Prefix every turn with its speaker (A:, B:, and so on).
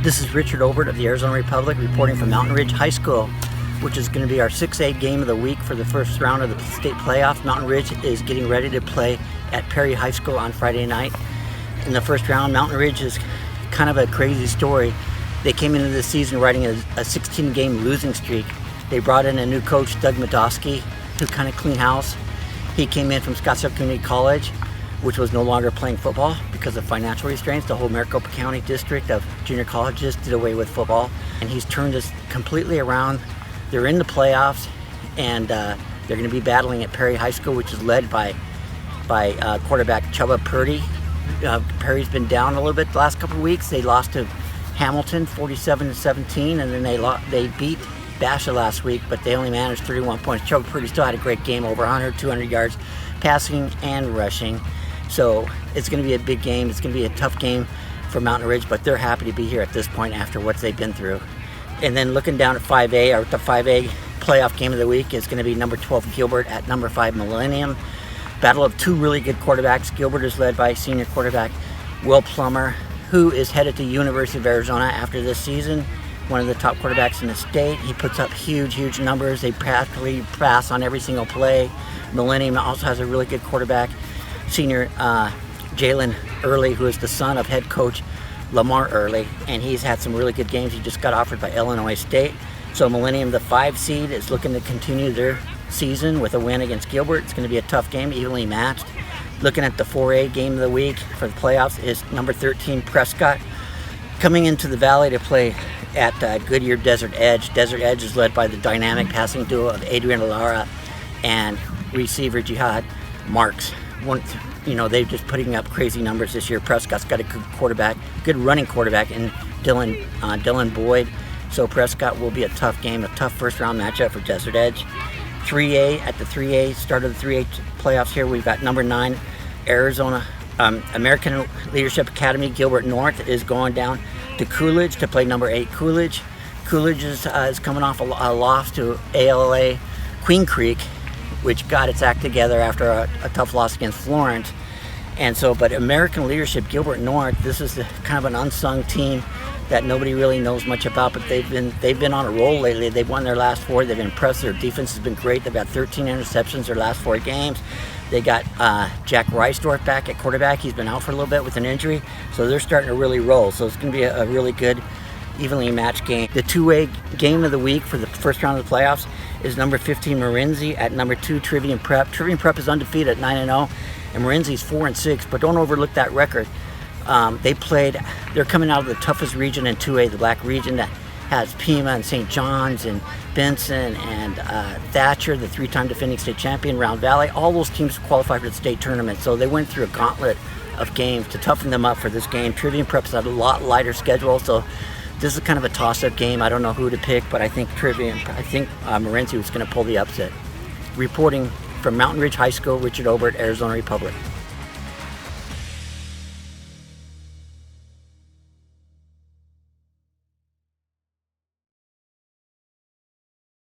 A: This is Richard Obert of the Arizona Republic reporting from Mountain Ridge High School, which is going to be our 6A game of the week for the first round of the state playoff. Mountain Ridge is getting ready to play at Perry High School on Friday night. In the first round, Mountain Ridge is kind of a crazy story. They came into the season riding a 16-game losing streak. They brought in a new coach, Doug Madosky, who kind of cleaned house. He came in from Scottsdale Community College, which was no longer playing football because of financial restraints. The whole Maricopa County district of junior colleges did away with football, and he's turned this completely around. They're in the playoffs, and they're going to be battling at Perry High School, which is led by quarterback Chubba Purdy. Perry's been down a little bit the last couple of weeks. They lost to Hamilton 47-17, and then they beat Basha last week, but they only managed 31 points. Chubba Purdy still had a great game, over 100, 200 yards passing and rushing. So it's going to be a big game. It's going to be a tough game for Mountain Ridge, but they're happy to be here at this point after what they've been through. And then looking down at 5A, or the 5A playoff game of the week is going to be number 12 Gilbert at number 5 Millennium. Battle of two really good quarterbacks. Gilbert is led by senior quarterback Will Plummer, who is headed to University of Arizona after this season. One of the top quarterbacks in the state. He puts up huge numbers. They practically pass on every single play. Millennium also has a really good quarterback, senior Jalen Early, who is the son of head coach Lamar Early, and he's had some really good games. He just got offered by Illinois State. So Millennium, the 5 seed, is looking to continue their season with a win against Gilbert. It's going to be a tough game, evenly matched. Looking at the 4A game of the week for the playoffs is number 13 Prescott, coming into the Valley to play at Goodyear Desert Edge. Desert Edge is led by the dynamic passing duo of Adrian Lara and receiver Jihad Marks. They're just putting up crazy numbers this year. Prescott's got a good quarterback, good running quarterback in Dylan Boyd. So Prescott will be a tough game, a tough first round matchup for Desert Edge. 3A, at the 3A, start of the 3A playoffs here, we've got number 9 Arizona American Leadership Academy. Gilbert North is going down to Coolidge to play number 8 Coolidge. Coolidge is coming off a loss to ALA Queen Creek, which got its act together after a tough loss against Florence. And so, but American Leadership, Gilbert North, this is kind of an unsung team that nobody really knows much about, but they've been on a roll lately. They've won their last 4. They've been impressed. Their defense has been great. They've got 13 interceptions their last 4 games. They got Jack Reisdorf back at quarterback. He's been out for a little bit with an injury, so they're starting to really roll. So it's going to be a really good, evenly matched game. The 2A game of the week for the first round of the playoffs is number 15 Morenci at number 2 Trivium Prep. Trivium Prep is undefeated at 9-0, and Morenci's 4-6. But don't overlook that record. They're coming out of the toughest region in 2A, the Black region that has Pima and St. John's and Benson and Thatcher, the 3-time defending state champion, Round Valley. All those teams qualified for the state tournament, so they went through a gauntlet of games to toughen them up for this game. Trivium Prep's had a lot lighter schedule, so this is kind of a toss-up game. I don't know who to pick, but I think Morenci was going to pull the upset. Reporting from Mountain Ridge High School, Richard Obert, Arizona Republic.